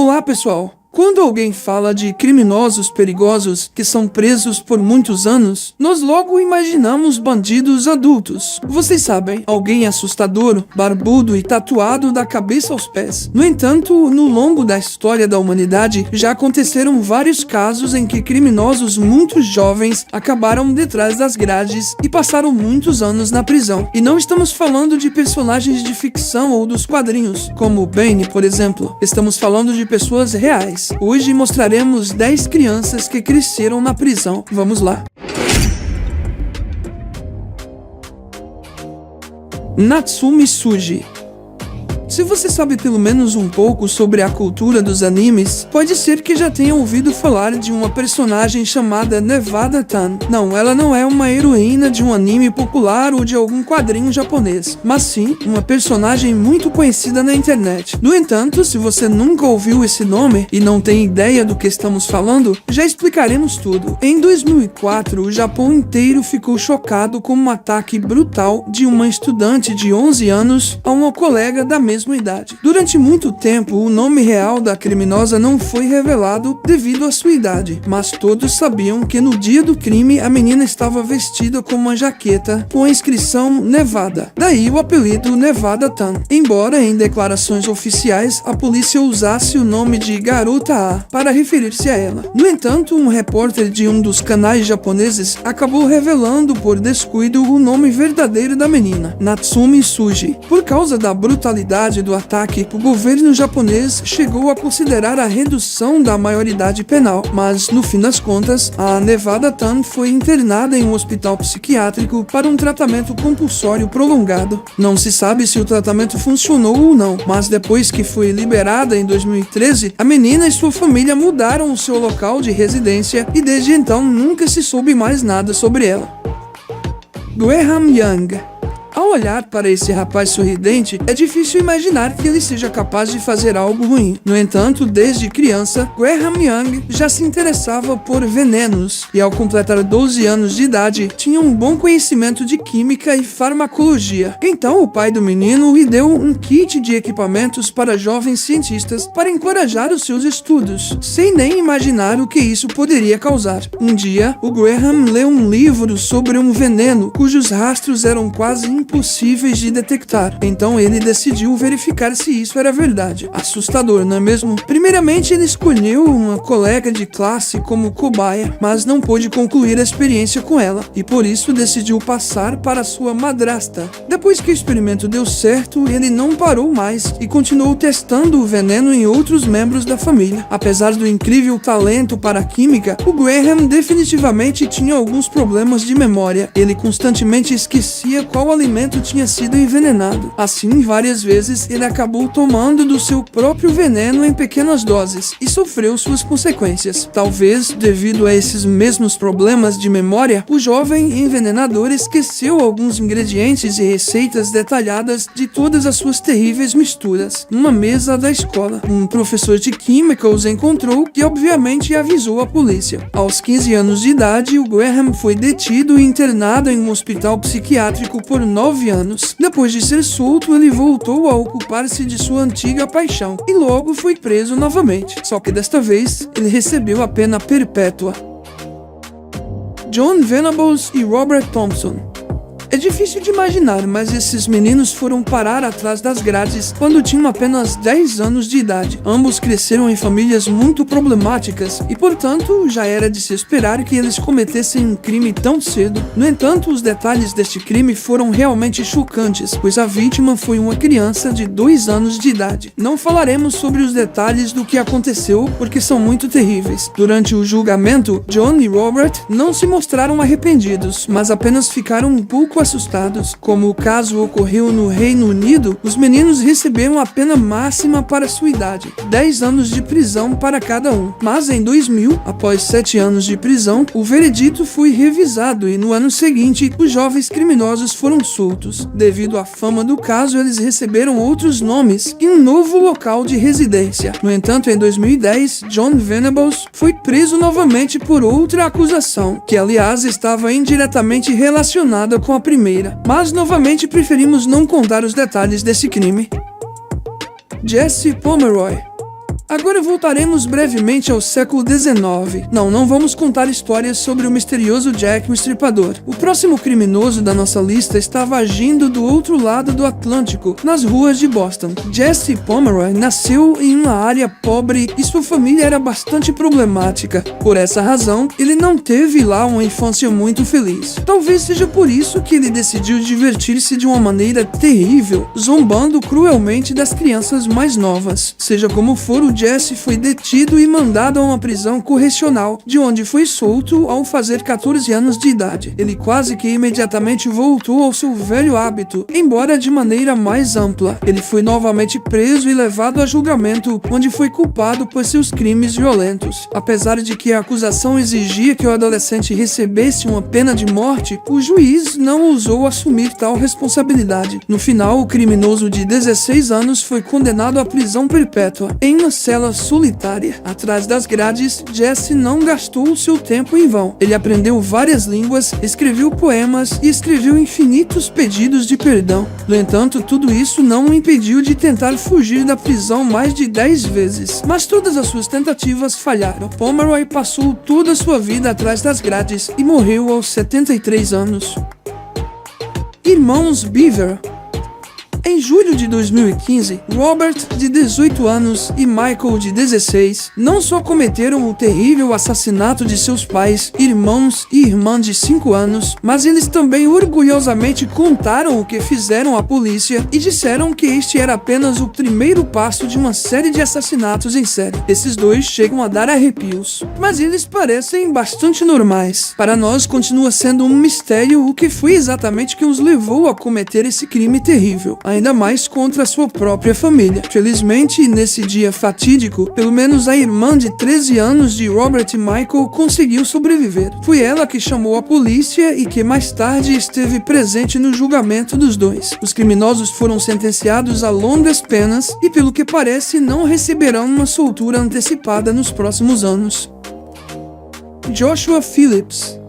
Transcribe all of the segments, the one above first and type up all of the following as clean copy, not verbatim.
Olá, pessoal! Quando alguém fala de criminosos perigosos que são presos por muitos anos, nós logo imaginamos bandidos adultos. Vocês sabem, alguém assustador, barbudo e tatuado da cabeça aos pés. No entanto, no longo da história da humanidade, já aconteceram vários casos em que criminosos muito jovens acabaram detrás das grades e passaram muitos anos na prisão. E não estamos falando de personagens de ficção ou dos quadrinhos, como Bane, por exemplo. Estamos falando de pessoas reais. Hoje mostraremos 10 crianças que cresceram na prisão. Vamos lá. Natsume Tsuji. Se você sabe pelo menos um pouco sobre a cultura dos animes, pode ser que já tenha ouvido falar de uma personagem chamada Nevada Tan. Não, ela não é uma heroína de um anime popular ou de algum quadrinho japonês, mas sim uma personagem muito conhecida na internet. No entanto, se você nunca ouviu esse nome e não tem ideia do que estamos falando, já explicaremos tudo. Em 2004, o Japão inteiro ficou chocado com um ataque brutal de uma estudante de 11 anos a uma colega da mesma idade. Durante muito tempo, o nome real da criminosa não foi revelado devido à sua idade, mas todos sabiam que no dia do crime a menina estava vestida com uma jaqueta com a inscrição Nevada. Daí o apelido Nevada Tan. Embora em declarações oficiais a polícia usasse o nome de Garota A para referir-se a ela. No entanto, um repórter de um dos canais japoneses acabou revelando por descuido o nome verdadeiro da menina, Natsume Tsuji. Por causa da brutalidade do ataque, o governo japonês chegou a considerar a redução da maioridade penal, mas no fim das contas, a Nevada Tan foi internada em um hospital psiquiátrico para um tratamento compulsório prolongado. Não se sabe se o tratamento funcionou ou não, mas depois que foi liberada em 2013, a menina e sua família mudaram o seu local de residência e desde então nunca se soube mais nada sobre ela. Graham Young. Ao olhar para esse rapaz sorridente, é difícil imaginar que ele seja capaz de fazer algo ruim. No entanto, desde criança, Graham Young já se interessava por venenos e ao completar 12 anos de idade, tinha um bom conhecimento de química e farmacologia. Então, o pai do menino lhe deu um kit de equipamentos para jovens cientistas para encorajar os seus estudos, sem nem imaginar o que isso poderia causar. Um dia, o Graham leu um livro sobre um veneno cujos rastros eram quase impossíveis de detectar. Então ele decidiu verificar se isso era verdade. Assustador, não é mesmo? Primeiramente ele escolheu uma colega de classe como cobaia, mas não pôde concluir a experiência com ela, e por isso decidiu passar para sua madrasta. Depois que o experimento deu certo, ele não parou mais e continuou testando o veneno em outros membros da família. Apesar do incrível talento para a química, o Graham definitivamente tinha alguns problemas de memória. Ele constantemente esquecia qual alimento tinha sido envenenado. Assim, várias vezes ele acabou tomando do seu próprio veneno em pequenas doses e sofreu suas consequências. Talvez, devido a esses mesmos problemas de memória, o jovem envenenador esqueceu alguns ingredientes e receitas detalhadas de todas as suas terríveis misturas. Numa mesa da escola, um professor de química os encontrou e obviamente avisou a polícia. Aos 15 anos de idade, o Graham foi detido e internado em um hospital psiquiátrico por 9 anos. Depois de ser solto, ele voltou a ocupar-se de sua antiga paixão e logo foi preso novamente. Só que desta vez, ele recebeu a pena perpétua. John Venables e Robert Thompson. É difícil de imaginar, mas esses meninos foram parar atrás das grades quando tinham apenas 10 anos de idade. Ambos cresceram em famílias muito problemáticas e, portanto, já era de se esperar que eles cometessem um crime tão cedo. No entanto, os detalhes deste crime foram realmente chocantes, pois a vítima foi uma criança de 2 anos de idade. Não falaremos sobre os detalhes do que aconteceu, porque são muito terríveis. Durante o julgamento, John e Robert não se mostraram arrependidos, mas apenas ficaram um pouco assustados. Como o caso ocorreu no Reino Unido, os meninos receberam a pena máxima para sua idade, 10 anos de prisão para cada um. Mas em 2000, após 7 anos de prisão, o veredito foi revisado e no ano seguinte, os jovens criminosos foram soltos. Devido à fama do caso, eles receberam outros nomes e um novo local de residência. No entanto, em 2010, John Venables foi preso novamente por outra acusação, que aliás estava indiretamente relacionada com a primeira, mas novamente preferimos não contar os detalhes desse crime. Jesse Pomeroy. Agora voltaremos brevemente ao século XIX. Não vamos contar histórias sobre o misterioso Jack o Estripador. O próximo criminoso da nossa lista estava agindo do outro lado do Atlântico, nas ruas de Boston. Jesse Pomeroy nasceu em uma área pobre e sua família era bastante problemática. Por essa razão, ele não teve lá uma infância muito feliz. Talvez seja por isso que ele decidiu divertir-se de uma maneira terrível, zombando cruelmente das crianças mais novas. Seja como for, o Jesse foi detido e mandado a uma prisão correcional, de onde foi solto ao fazer 14 anos de idade. Ele quase que imediatamente voltou ao seu velho hábito, embora de maneira mais ampla. Ele foi novamente preso e levado a julgamento, onde foi culpado por seus crimes violentos. Apesar de que a acusação exigia que o adolescente recebesse uma pena de morte, o juiz não ousou assumir tal responsabilidade. No final, o criminoso de 16 anos foi condenado à prisão perpétua, em uma cela solitária. Atrás das grades, Jesse não gastou o seu tempo em vão. Ele aprendeu várias línguas, escreveu poemas e escreveu infinitos pedidos de perdão. No entanto, tudo isso não o impediu de tentar fugir da prisão mais de 10 vezes. Mas todas as suas tentativas falharam. Pomeroy passou toda a sua vida atrás das grades e morreu aos 73 anos. Irmãos Beaver. Em julho de 2015, Robert, de 18 anos, e Michael, de 16, não só cometeram o terrível assassinato de seus pais, irmãos e irmã de 5 anos, mas eles também orgulhosamente contaram o que fizeram à polícia e disseram que este era apenas o primeiro passo de uma série de assassinatos em série. Esses dois chegam a dar arrepios, mas eles parecem bastante normais. Para nós, continua sendo um mistério o que foi exatamente que os levou a cometer esse crime terrível, ainda mais contra sua própria família. Felizmente, nesse dia fatídico, pelo menos a irmã de 13 anos de Robert e Michael conseguiu sobreviver. Foi ela que chamou a polícia e que mais tarde esteve presente no julgamento dos dois. Os criminosos foram sentenciados a longas penas e, pelo que parece, não receberão uma soltura antecipada nos próximos anos. Joshua Phillips.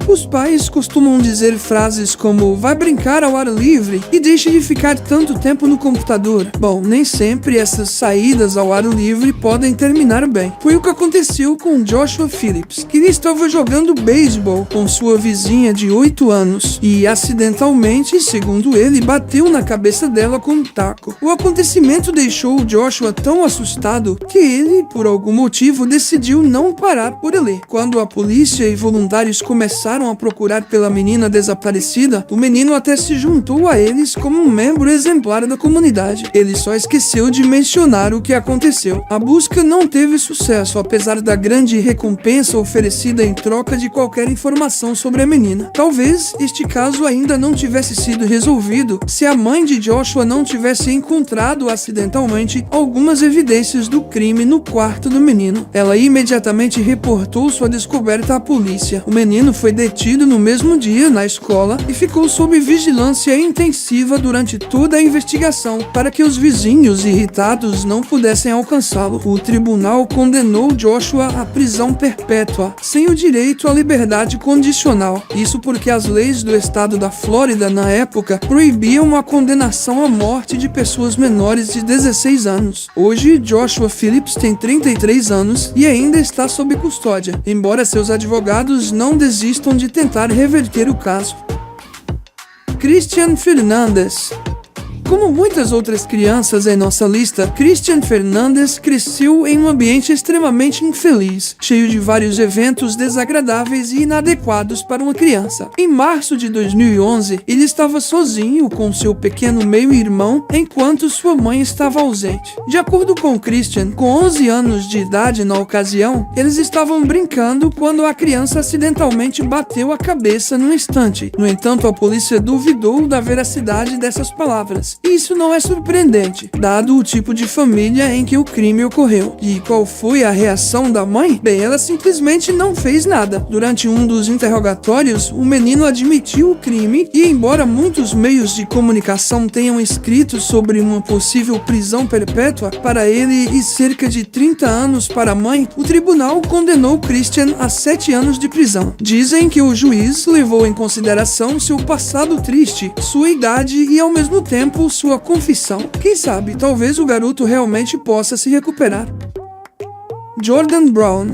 Os pais costumam dizer frases como "vai brincar ao ar livre" e "deixe de ficar tanto tempo no computador". Bom, nem sempre essas saídas ao ar livre podem terminar bem. Foi o que aconteceu com Joshua Phillips, que estava jogando beisebol com sua vizinha de 8 anos e, acidentalmente, segundo ele, bateu na cabeça dela com um taco. O acontecimento deixou Joshua tão assustado que ele, por algum motivo, decidiu não parar por ali. Quando a polícia e voluntários começaram a procurar pela menina desaparecida, o menino até se juntou a eles como um membro exemplar da comunidade. Ele só esqueceu de mencionar o que aconteceu. A busca não teve sucesso, apesar da grande recompensa oferecida em troca de qualquer informação sobre a menina. Talvez este caso ainda não tivesse sido resolvido se a mãe de Joshua não tivesse encontrado acidentalmente algumas evidências do crime no quarto do menino. Ela imediatamente reportou sua descoberta à polícia. O menino foi detido no mesmo dia na escola e ficou sob vigilância intensiva durante toda a investigação para que os vizinhos irritados não pudessem alcançá-lo. O tribunal condenou Joshua à prisão perpétua, sem o direito à liberdade condicional. Isso porque as leis do estado da Flórida na época proibiam a condenação à morte de pessoas menores de 16 anos. Hoje, Joshua Phillips tem 33 anos e ainda está sob custódia, embora seus advogados não desistam de tentar reverter o caso. Christian Fernandez. Como muitas outras crianças em nossa lista, Christian Fernandez cresceu em um ambiente extremamente infeliz, cheio de vários eventos desagradáveis e inadequados para uma criança. Em março de 2011, ele estava sozinho com seu pequeno meio-irmão enquanto sua mãe estava ausente. De acordo com Christian, com 11 anos de idade na ocasião, eles estavam brincando quando a criança acidentalmente bateu a cabeça num estante. No entanto, a polícia duvidou da veracidade dessas palavras. E isso não é surpreendente, dado o tipo de família em que o crime ocorreu. E qual foi a reação da mãe? Bem, ela simplesmente não fez nada. Durante um dos interrogatórios, o menino admitiu o crime e, embora muitos meios de comunicação tenham escrito sobre uma possível prisão perpétua para ele e cerca de 30 anos para a mãe, o tribunal condenou Christian a 7 anos de prisão. Dizem que o juiz levou em consideração seu passado triste, sua idade e, ao mesmo tempo, com sua confissão. Quem sabe, talvez o garoto realmente possa se recuperar. Jordan Brown.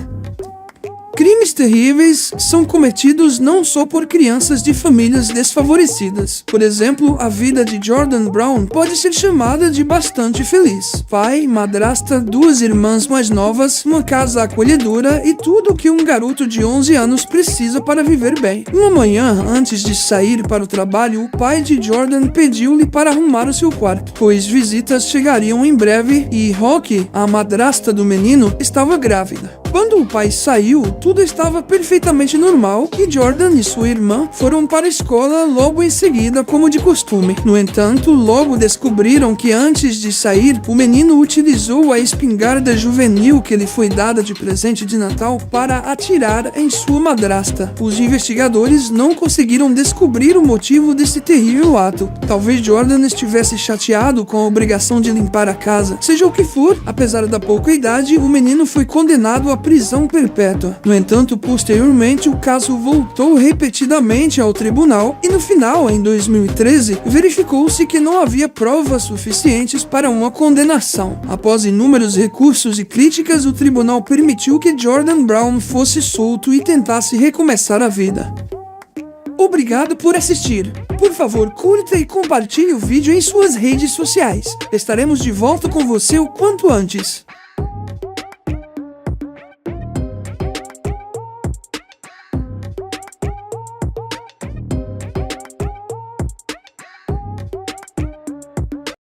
Crimes terríveis são cometidos não só por crianças de famílias desfavorecidas. Por exemplo, a vida de Jordan Brown pode ser chamada de bastante feliz. Pai, madrasta, 2 irmãs mais novas, uma casa acolhedora e tudo o que um garoto de 11 anos precisa para viver bem. Uma manhã, antes de sair para o trabalho, o pai de Jordan pediu-lhe para arrumar o seu quarto, pois visitas chegariam em breve e Rocky, a madrasta do menino, estava grávida. Quando o pai saiu, tudo estava perfeitamente normal e Jordan e sua irmã foram para a escola logo em seguida, como de costume. No entanto, logo descobriram que antes de sair, o menino utilizou a espingarda juvenil que lhe foi dada de presente de Natal para atirar em sua madrasta. Os investigadores não conseguiram descobrir o motivo desse terrível ato. Talvez Jordan estivesse chateado com a obrigação de limpar a casa. Seja o que for, apesar da pouca idade, o menino foi condenado à prisão perpétua. No entanto, posteriormente, o caso voltou repetidamente ao tribunal e no final, em 2013, verificou-se que não havia provas suficientes para uma condenação. Após inúmeros recursos e críticas, o tribunal permitiu que Jordan Brown fosse solto e tentasse recomeçar a vida. Obrigado por assistir. Por favor, curta e compartilhe o vídeo em suas redes sociais. Estaremos de volta com você o quanto antes.